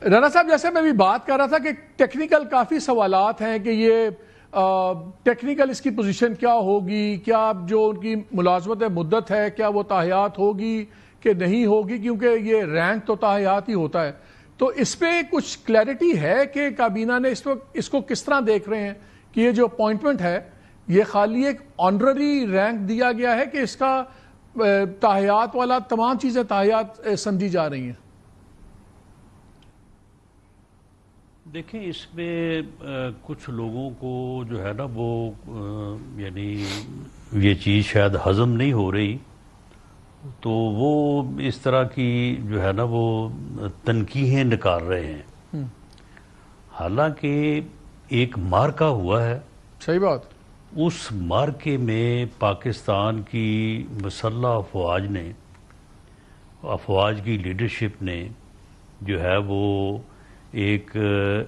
رانا صاحب، جیسے میں بھی بات کر رہا تھا کہ ٹیکنیکل کافی سوالات ہیں کہ یہ ٹیکنیکل اس کی پوزیشن کیا ہوگی، کیا جو ان کی ملازمت مدت ہے کیا وہ تاحیات ہوگی کہ نہیں ہوگی، کیونکہ یہ رینک تو تاحیات ہی ہوتا ہے. تو اس پہ کچھ کلیئرٹی ہے کہ کابینہ نے اس کو کس طرح دیکھ رہے ہیں کہ یہ جو اپوائنٹمنٹ ہے یہ خالی ایک آنرری رینک دیا گیا ہے کہ اس کا تاحیات والا تمام چیزیں تاحیات سمجھی جا رہی ہیں؟ دیکھیں، اس میں کچھ لوگوں کو جو ہے نا وہ یعنی یہ چیز شاید ہضم نہیں ہو رہی، تو وہ اس طرح کی جو ہے نا وہ تنقیدیں نکال رہے ہیں. حالانکہ ایک مارکا ہوا ہے. صحیح بات. اس مارکے میں پاکستان کی مسلح افواج کی لیڈرشپ نے جو ہے وہ ایک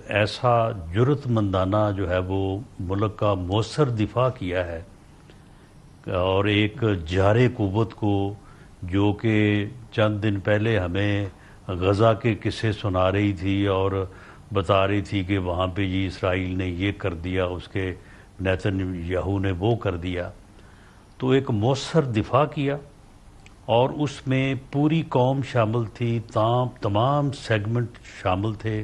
ایسا جرأت مندانہ جو ہے وہ ملک کا مؤثر دفاع کیا ہے، اور ایک جار قوت کو جو کہ چند دن پہلے ہمیں غزہ کے قصے سنا رہی تھی اور بتا رہی تھی کہ وہاں پہ جی اسرائیل نے یہ کر دیا، اس کے نیتن یاہو نے وہ کر دیا، تو ایک مؤثر دفاع کیا. اور اس میں پوری قوم شامل تھی، تمام سیگمنٹ شامل تھے.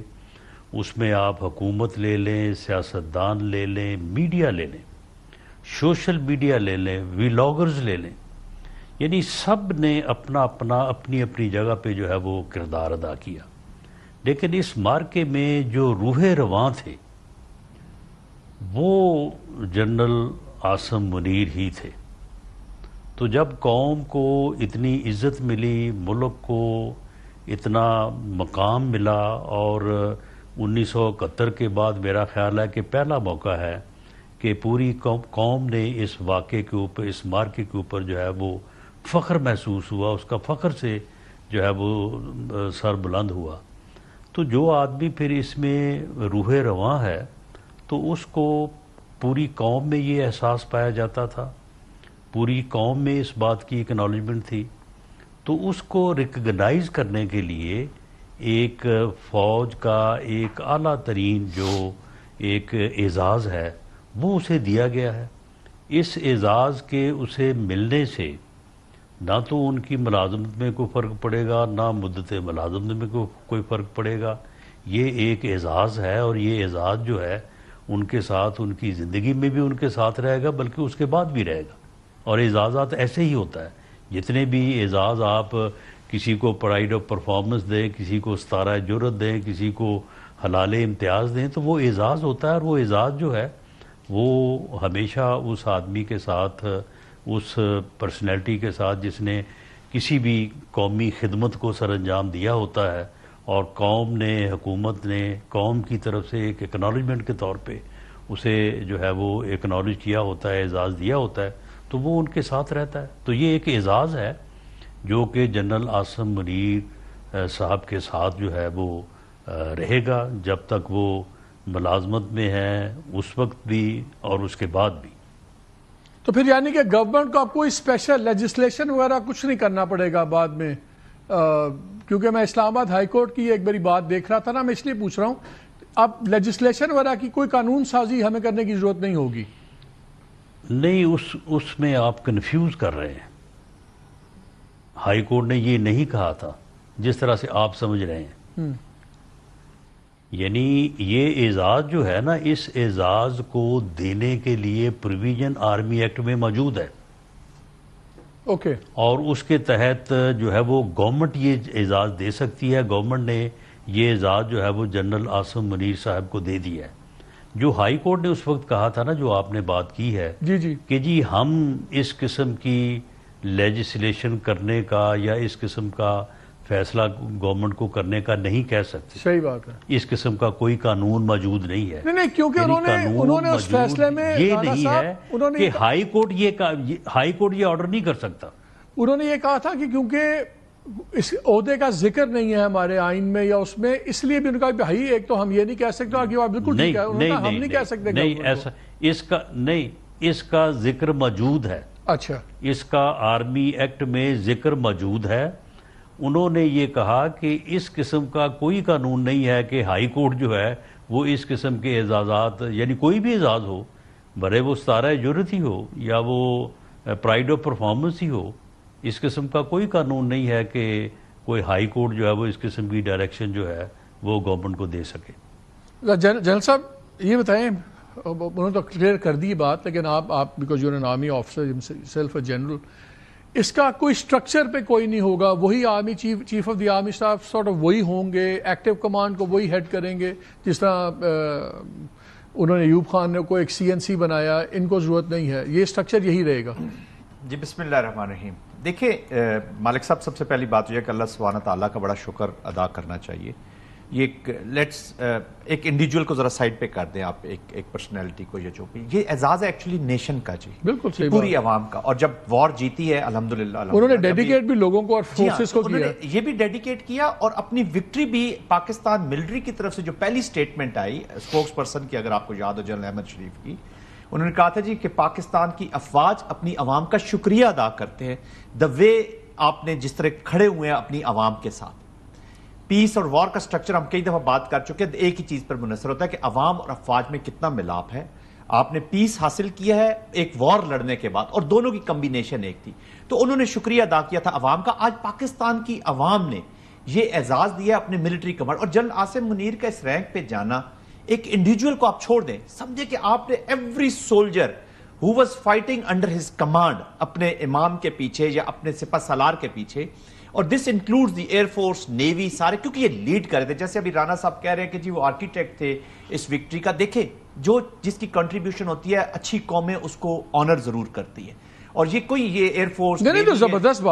اس میں آپ حکومت لے لیں، سیاستدان لے لیں، میڈیا لے لیں، سوشل میڈیا لے لیں، ویلاگرز لے لیں، یعنی سب نے اپنی جگہ پہ جو ہے وہ کردار ادا کیا. لیکن اس مارکے میں جو روح رواں تھے وہ جنرل عاصم منیر ہی تھے. تو جب قوم کو اتنی عزت ملی، ملک کو اتنا مقام ملا، اور 1971 کے بعد میرا خیال ہے کہ پہلا موقع ہے کہ پوری قوم نے اس واقعے کے اوپر، اس مارکے کے اوپر جو ہے وہ فخر محسوس ہوا، اس کا فخر سے جو ہے وہ سر بلند ہوا. تو جو آدمی پھر اس میں روح رواں ہے تو اس کو پوری قوم میں یہ احساس پایا جاتا تھا، پوری قوم میں اس بات کی اکنالجمنٹ تھی. تو اس کو ریکگنائز کرنے کے لیے ایک فوج کا ایک اعلیٰ ترین جو ایک اعزاز ہے وہ اسے دیا گیا ہے. اس اعزاز کے اسے ملنے سے نہ تو ان کی ملازمت میں کوئی فرق پڑے گا، نہ مدت ملازمت میں کوئی فرق پڑے گا. یہ ایک اعزاز ہے، اور یہ اعزاز جو ہے ان کے ساتھ، ان کی زندگی میں بھی ان کے ساتھ رہے گا، بلکہ اس کے بعد بھی رہے گا. اور اعزازات ایسے ہی ہوتا ہے، جتنے بھی اعزاز آپ کسی کو پرائیڈ آف پرفارمنس دیں، کسی کو ستارہ جرأت دیں، کسی کو حلال امتیاز دیں، تو وہ اعزاز ہوتا ہے. اور وہ اعزاز جو ہے وہ ہمیشہ اس آدمی کے ساتھ، اس پرسنالٹی کے ساتھ جس نے کسی بھی قومی خدمت کو سر انجام دیا ہوتا ہے، اور قوم نے، حکومت نے قوم کی طرف سے ایک اکنالجمنٹ کے طور پہ اسے جو ہے وہ اکنالج کیا ہوتا ہے، اعزاز دیا ہوتا ہے، تو وہ ان کے ساتھ رہتا ہے. تو یہ ایک اعزاز ہے جو کہ جنرل عاصم منیر صاحب کے ساتھ جو ہے وہ رہے گا جب تک وہ ملازمت میں ہے، اس وقت بھی اور اس کے بعد بھی. تو پھر یعنی کہ گورنمنٹ کو اب کوئی اسپیشل لیجسلیشن وغیرہ کچھ نہیں کرنا پڑے گا بعد میں؟ کیونکہ میں اسلام آباد ہائی کورٹ کی ایک بڑی بات دیکھ رہا تھا نا، میں اس لیے پوچھ رہا ہوں، اب لیجسلیشن وغیرہ کی کوئی قانون سازی ہمیں کرنے کی ضرورت نہیں ہوگی؟ نہیں، اس میں آپ کنفیوز کر رہے ہیں. ہائی کورٹ نے یہ نہیں کہا تھا جس طرح سے آپ سمجھ رہے ہیں. یعنی یہ اعزاز جو ہے نا، اس اعزاز کو دینے کے لیے پروویژن آرمی ایکٹ میں موجود ہے. اوکے. اور اس کے تحت جو ہے وہ گورنمنٹ یہ اعزاز دے سکتی ہے. گورنمنٹ نے یہ اعزاز جو ہے وہ جنرل عاصم منیر صاحب کو دے دیا ہے. جو ہائی کورٹ نے اس وقت کہا تھا نا، جو آپ نے بات کی ہے کہ جی ہم اس قسم کی لیجسلیشن کرنے کا یا اس قسم کا فیصلہ گورنمنٹ کو کرنے کا نہیں کہہ سکتے. صحیح بات ہے. اس قسم کا کوئی قانون موجود نہیں ہے. نہیں، کیونکہ انہوں نے اس فیصلے میں یہ نہیں ہے کہ ہائی کورٹ یہ آرڈر نہیں کر سکتا. انہوں نے یہ کہا تھا کہ کیونکہ اس عہدے کا ذکر نہیں ہے ہمارے آئین میں یا اس میں، اس لیے بھی ان کا بھائی ایک تو ہم یہ نہیں کہہ سکتے، کہ بالکل ٹھیک ہے، ہم نہیں کہہ سکتے. نہیں، ایسا اس کا ذکر موجود ہے. اچھا. اس کا آرمی ایکٹ میں ذکر موجود ہے. انہوں نے یہ کہا کہ اس قسم کا کوئی قانون نہیں ہے کہ ہائی کورٹ جو ہے وہ اس قسم کے اعزازات، یعنی کوئی بھی اعزاز ہو، برے وہ ستارہ جرت ہی ہو یا وہ پرائیڈ آف پرفارمنس ہی ہو، اس قسم کا کوئی قانون نہیں ہے کہ کوئی ہائی کورٹ جو ہے وہ اس قسم کی ڈائریکشن جو ہے وہ گورنمنٹ کو دے سکے۔ جنرل صاحب یہ بتائیں، انہوں نے تو کلیئر کر دی بات، لیکن آپ because you are an army officer self a general, اس کا کوئی سٹرکچر پہ کوئی نہیں ہوگا؟ وہی army chief of the army staff sort of وہی ہوں گے، ایکٹیو کمانڈ کو وہی ہیڈ کریں گے، جس طرح انہوں نے ایوب خان نے کو ایک سی این سی بنایا، ان کو ضرورت نہیں ہے، یہ سٹرکچر یہی رہے گا؟ جی بسم اللہ الرحمن الرحیم۔ دیکھیں مالک صاحب، سب سے پہلی بات یہ ہے کہ اللہ سبحانہ تعالیٰ کا بڑا شکر ادا کرنا چاہیے۔ یہ ایک انڈیویجول کو ذرا سائڈ پہ کر دیں آپ، ایک پرسنالٹی کو، یہ یہ اعزاز ہے ایکچولی نیشن کا، جی بالکل صحیح، پوری عوام کا، اور جب وار جیتی ہے الحمدللہ انہوں نے ڈیڈیکیٹ بھی لوگوں کو اور فورسز کو کیا، یہ بھی ڈیڈیکیٹ کیا، اور اپنی وکٹری بھی پاکستان ملٹری کی طرف سے جو پہلی سٹیٹمنٹ آئی اسپوکس پرسن کی، اگر آپ کو یاد ہو، جنرل احمد شریف کی، انہوں نے کہا تھا جی کہ پاکستان کی افواج اپنی عوام کا شکریہ ادا کرتے ہیں، دا وے آپ نے جس طرح کھڑے ہوئے ہیں اپنی عوام کے ساتھ۔ پیس اور وار کا سٹرکچر ہم کئی دفعہ بات کر چکے ہیں، ایک ہی چیز پر منحصر ہوتا ہے کہ عوام اور افواج میں کتنا ملاپ ہے۔ آپ نے پیس حاصل کیا ہے ایک وار لڑنے کے بعد، اور دونوں کی کمبینیشن ایک تھی، تو انہوں نے شکریہ ادا کیا تھا عوام کا۔ آج پاکستان کی عوام نے یہ اعزاز دیا اپنے ملٹری کمانڈ، اور جنرل عاصم منیر کا اس رینک پہ جانا، ایک انڈیویجول کو آپ چھوڑ دیں، سمجھے کہ آپ نے every soldier who was fighting under his command اپنے امام کے پیچھے یا اپنے سپہ سالار کے پیچھے، اور دس انکلوڈز دی ایئر فورس، نیوی، سارے، کیونکہ یہ لیڈ کر رہے تھے۔ جیسے ابھی رانا صاحب کہہ رہے ہیں کہ جی وہ آرکیٹیکٹ تھے اس وکٹری کا، دیکھیں جس کی کنٹریبیوشن ہوتی ہے، اچھی قومیں اس کو آنر ضرور کرتی ہے، اور یہ کوئی یہ ایئر فورس نہیں تو زبردست بات